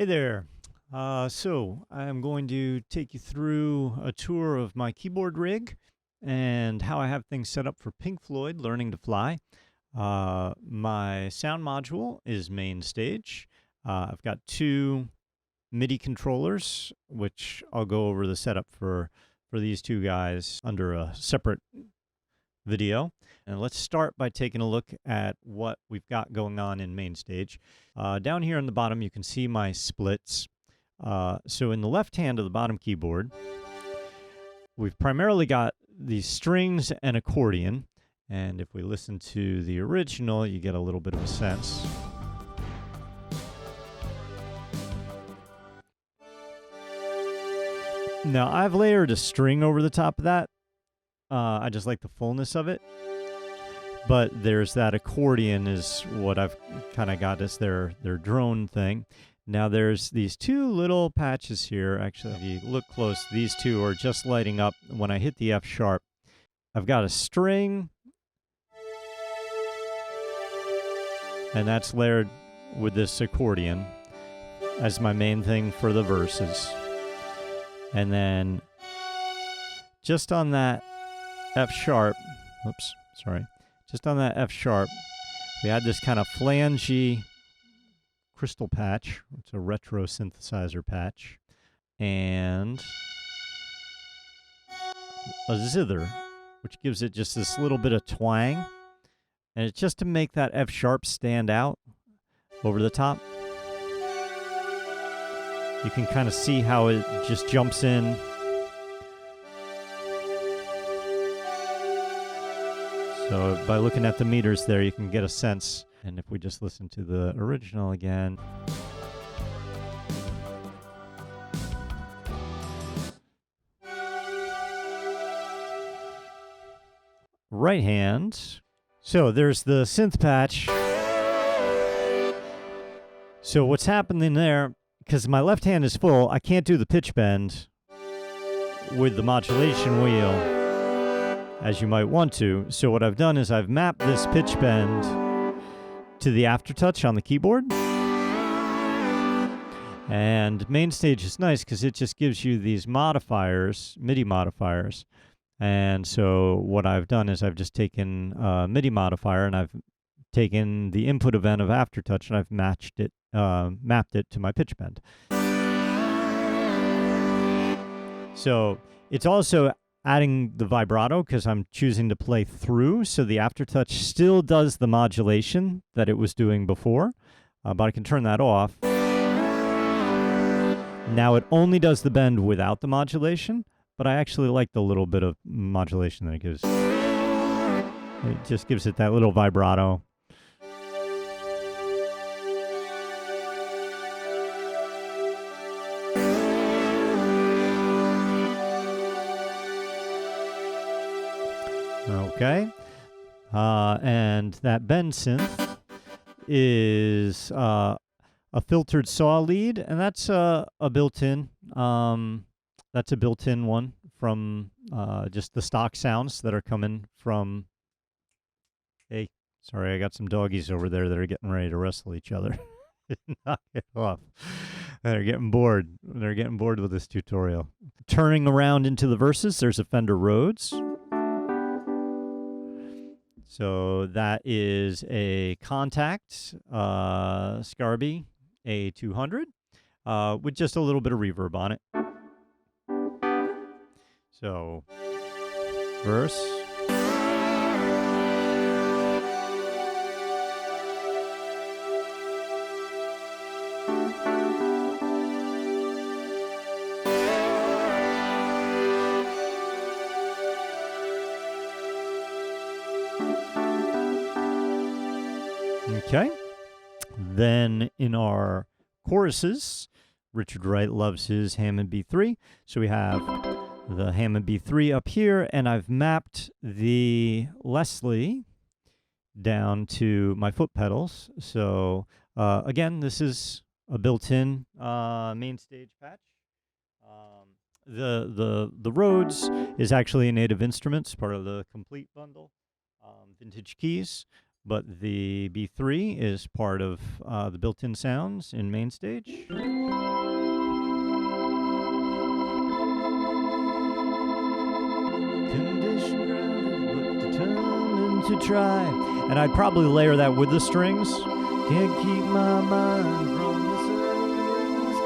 Hey there. So I'm going to take you through a tour of my keyboard rig and how I have things set up for Pink Floyd Learning to Fly. My sound module is Mainstage. I've got two MIDI controllers, which I'll go over the setup for these two guys under a separate video. And let's start by taking a look at what we've got going on in Mainstage. Down here on the bottom, you can see my splits. So in the left hand of the bottom keyboard, we've primarily got these strings and accordion. And if we listen to the original, you get a little bit of a sense. Now, I've layered a string over the top of that. I just like the fullness of it. But there's that accordion is what I've kind of got as their drone thing. Now there's these two little patches here. Actually, if you look close, these two are just lighting up when I hit the F sharp. I've got a string, and that's layered with this accordion as my main thing for the verses. And then just on that F sharp, just on that F sharp, we had this kind of flangey crystal patch. It's a retro synthesizer patch. And a zither, which gives it just this little bit of twang. And it's just to make that F sharp stand out over the top. You can kind of see how it just jumps in. So by looking at the meters there, you can get a sense. And if we just listen to the original again. Right hand. So there's the synth patch. So what's happening there, because my left hand is full, I can't do the pitch bend with the modulation wheel as you might want to. So what I've done is I've mapped this pitch bend to the aftertouch on the keyboard. And Mainstage is nice because it just gives you these modifiers, MIDI modifiers. And so what I've done is I've just taken a MIDI modifier and I've taken the input event of aftertouch and I've mapped it to my pitch bend. So it's also adding the vibrato because I'm choosing to play through, so the aftertouch still does the modulation that it was doing before, but I can turn that off. Now it only does the bend without the modulation, but I actually like the little bit of modulation that it gives. It just gives it that little vibrato. Okay, and that bend synth is a filtered saw lead, and that's a built-in. That's a built-in one from just the stock sounds that are coming from. Hey, sorry, I got some doggies over there that are getting ready to wrestle each other. Knock it off. They're getting bored. They're getting bored with this tutorial. Turning around into the verses, there's a Fender Rhodes. So that is a Contact Scarby A200 with just a little bit of reverb on it. So, verse. Okay, then in our choruses, Richard Wright loves his Hammond B3. So we have the Hammond B3 up here, and I've mapped the Leslie down to my foot pedals. So again, this is a built-in Mainstage patch. The Rhodes is actually a Native Instruments, part of the complete bundle, vintage keys. but the B3 is part of the built-in sounds in Mainstage. Condition grounded, but determined to try. And I'd probably layer that with the strings. Can't keep my mind from the southern sky.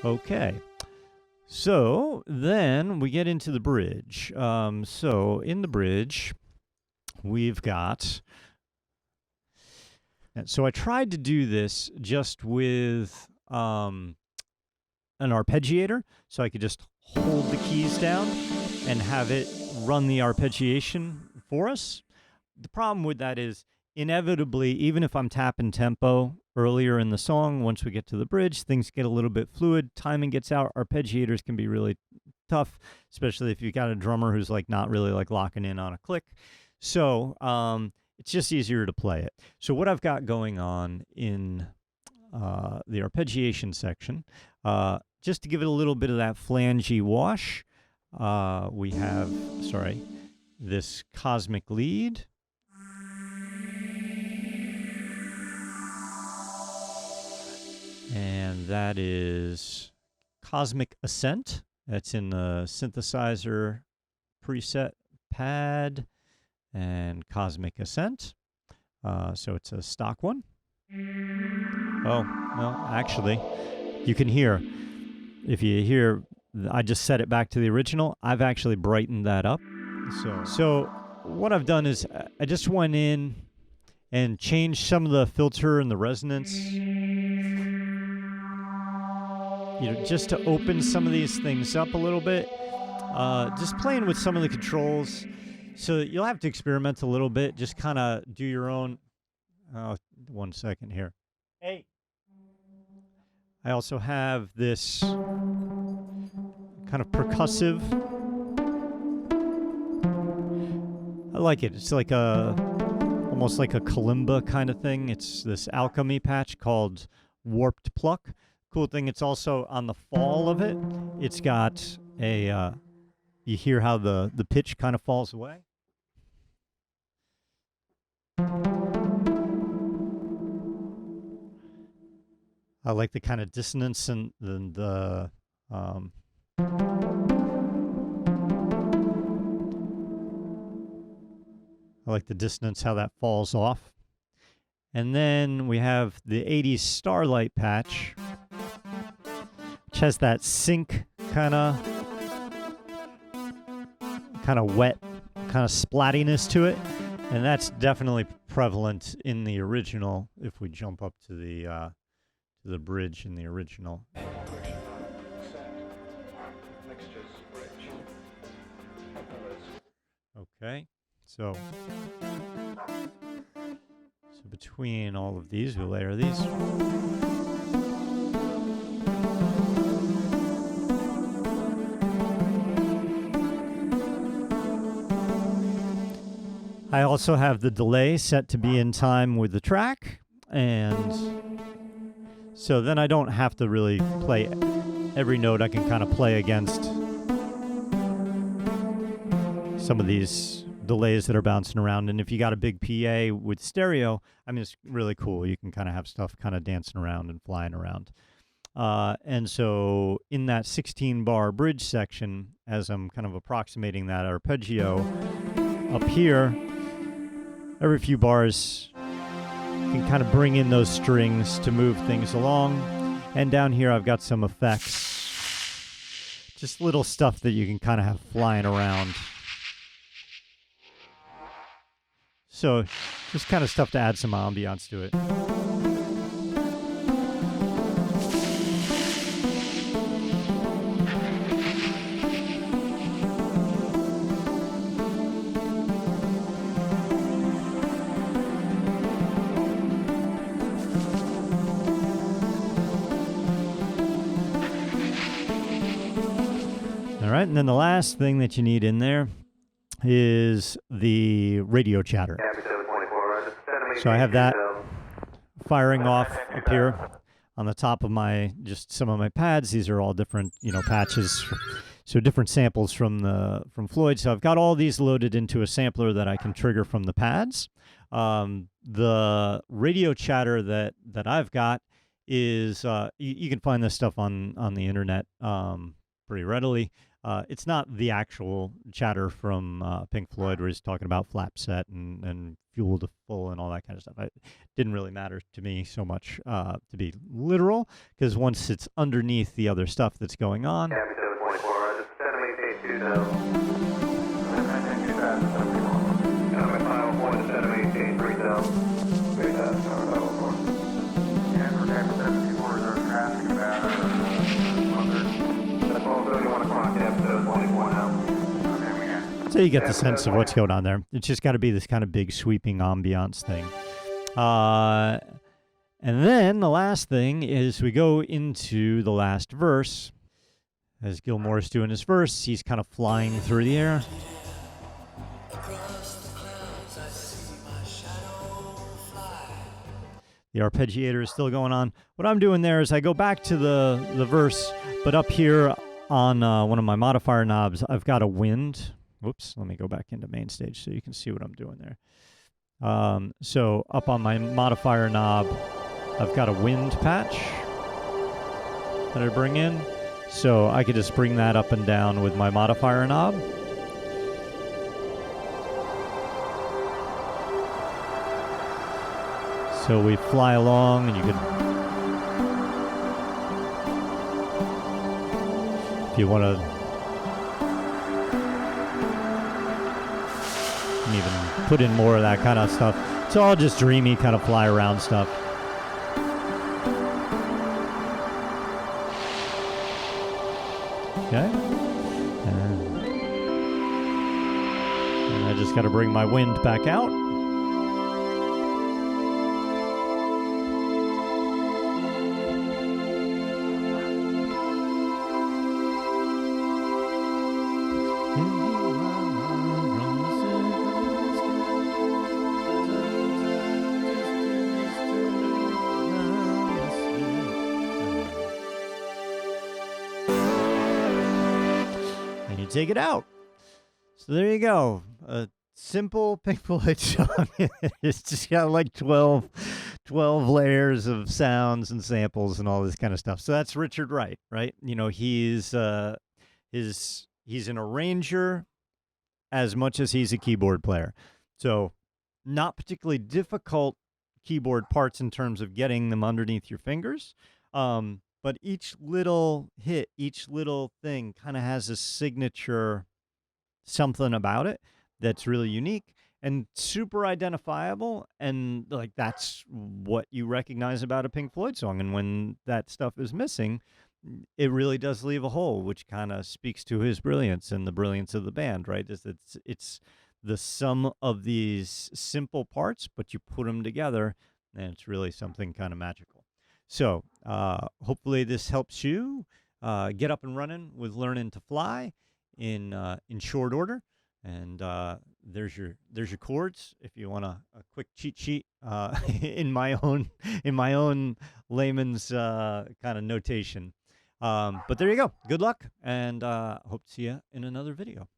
Okay. So then we get into the bridge. So in the bridge, we've got... So I tried to do this just with an arpeggiator, so I could just hold the keys down and have it run the arpeggiation for us. The problem with that is, inevitably, even if I'm tapping tempo earlier in the song, once we get to the bridge, things get a little bit fluid, timing gets out, arpeggiators can be really tough, especially if you've got a drummer who's like not really like locking in on a click. So it's just easier to play it. So what I've got going on in the arpeggiation section, just to give it a little bit of that flangey wash, we have, this cosmic lead. And that is Cosmic Ascent. That's in the synthesizer preset pad and Cosmic Ascent. So it's a stock one. Oh, well, actually, you can hear. If you hear, I just set it back to the original. I've actually brightened that up. So what I've done is I just went in and changed some of the filter and the resonance. Just to open some of these things up a little bit. Just playing with some of the controls. So you'll have to experiment a little bit. Just kind of do your own. 1 second here. Hey. I also have this kind of percussive. I like it. It's like almost like a kalimba kind of thing. It's this alchemy patch called Warped Pluck. Cool thing, it's also on the fall of it. It's got a, you hear how the pitch kind of falls away? I like the kind of dissonance and the I like the dissonance, how that falls off. And then we have the 80s Starlight patch, which has that sync kind of wet, kind of splattiness to it. And that's definitely prevalent in the original if we jump up to the bridge in the original. Okay, so between all of these, we layer these. I also have the delay set to be in time with the track, and so then I don't have to really play every note. I can kind of play against some of these delays that are bouncing around. And if you got a big PA with stereo, I mean, it's really cool. You can kind of have stuff kind of dancing around and flying around. And so in that 16-bar bridge section, as I'm kind of approximating that arpeggio up here, every few bars, you can kind of bring in those strings to move things along. And down here, I've got some effects. Just little stuff that you can kind of have flying around. So just kind of stuff to add some ambiance to it. All right, and then the last thing that you need in there is the radio chatter. Episode So I have that firing off up here on the top of just some of my pads. These are all different, patches. So different samples from Floyd. So I've got all these loaded into a sampler that I can trigger from the pads. The radio chatter that I've got is you can find this stuff on the internet pretty readily. It's not the actual chatter from Pink Floyd where he's talking about flap set and fuel to full and all that kind of stuff. It didn't really matter to me so much to be literal, because once it's underneath the other stuff that's going on. So you get the sense of what's going on there. It's just got to be this kind of big sweeping ambiance thing. And then the last thing is we go into the last verse. As Gilmore's doing his verse, he's kind of flying through the air. The arpeggiator is still going on. What I'm doing there is I go back to the verse, but up here on one of my modifier knobs, I've got a wind. Whoops, let me go back into Mainstage so you can see what I'm doing there. So up on my modifier knob, I've got a wind patch that I bring in. So I could just bring that up and down with my modifier knob. So we fly along, and you can, if you want to, even put in more of that kind of stuff. It's all just dreamy kind of fly around stuff. Okay. And I just got to bring my wind back out. Take it out. So there you go. A simple Pink Floyd song. It's just got like 12 layers of sounds and samples and all this kind of stuff. So that's Richard Wright, right? He's an arranger as much as he's a keyboard player. So not particularly difficult keyboard parts in terms of getting them underneath your fingers. But each little hit, each little thing kind of has a signature something about it that's really unique and super identifiable. And like that's what you recognize about a Pink Floyd song. And when that stuff is missing, it really does leave a hole, which kind of speaks to his brilliance and the brilliance of the band, right? It's the sum of these simple parts, but you put them together and it's really something kind of magical. So hopefully this helps you get up and running with learning to fly in short order. And there's your chords if you want a quick cheat sheet in my own layman's kind of notation. But there you go. Good luck, and hope to see you in another video.